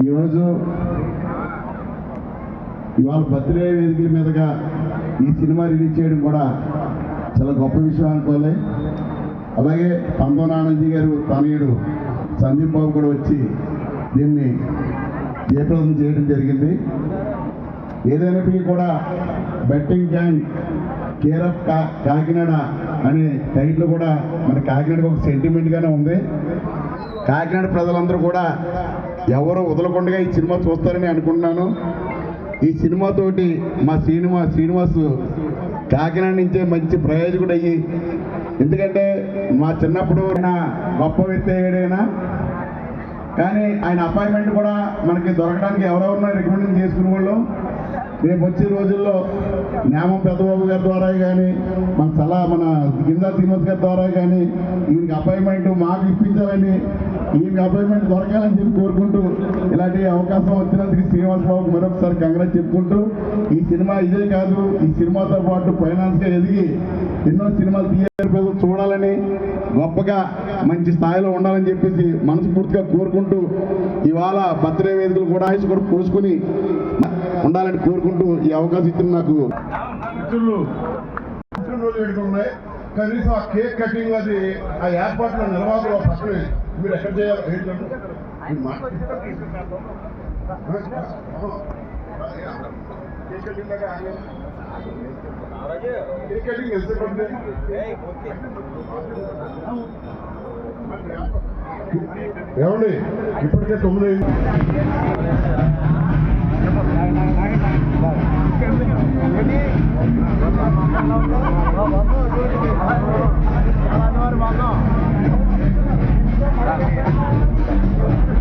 ఈరోజు ఇవాళ బర్త్డే వేదికల మీదుగా ఈ సినిమా రిలీజ్ చేయడం కూడా చాలా గొప్ప విషయం అనుకోవాలి. అలాగే పందోన ఆనందజీ గారు తనయుడు సందీప్ బాబు కూడా వచ్చి దీన్ని జయప్రదం చేయడం జరిగింది. ఏదైనప్పటికీ కూడా betting gang care of Kakinada అనే టైటిల్ కూడా మన కాకినాడకు ఒక సెంటిమెంట్గానే ఉంది. కాకినాడ ప్రజలందరూ కూడా ఎవరు వదలకుండా ఈ సినిమా చూస్తారని అనుకుంటున్నాను. ఈ సినిమాతోటి మా శ్రీనివాస్ కాకినాడ నుంచే మంచి ప్రయోజకుడు అయ్యి, ఎందుకంటే మా చిన్నప్పుడు గొప్ప వ్యక్తి అయ్యాడైనా కానీ ఆయన అపాయింట్మెంట్ కూడా మనకి దొరకడానికి ఎవరెవరినో రికమెండేషన్ చేసుకునే వాళ్ళు. రేపు వచ్చే రోజుల్లో నేమం పెద్దబాబు గారి ద్వారా కానీ మన గిందా శ్రీనివాస్ గారి ద్వారా కానీ ఈయనకి అపాయింట్మెంట్ మాకు ఇప్పించాలని, ఈయనకి అపాయింట్మెంట్ దొరకాలని చెప్పి కోరుకుంటూ, ఇలాంటి అవకాశం వచ్చినందుకు శ్రీనివాస్ బాబుకి మరొకసారి కంగ్రాట్ చెప్పుకుంటూ, ఈ సినిమా ఇదే కాదు, ఈ సినిమాతో పాటు ఫైనాన్స్గా ఎదిగి ఎన్నో సినిమాలు థియేటర్ ప్రజలు చూడాలని, గొప్పగా మంచి స్థాయిలో ఉండాలని చెప్పేసి మనస్ఫూర్తిగా కోరుకుంటూ, ఇవాళ బర్త్డే వేదికలు కూడా కూడా పోసుకుని ఉండాలని కోరుకుంటూ ఈ అవకాశం ఇచ్చిన నాకు ఉన్నాయి. కనీసం ఆ కేక్ కటింగ్ అది ఆ ఏర్పాట్ల నిర్వాహకులు పక్కనే మీరు ఎక్కడ చేయాలి కేక్ కటింగ్ ఏమండి ఇప్పటికే 9 Gracias.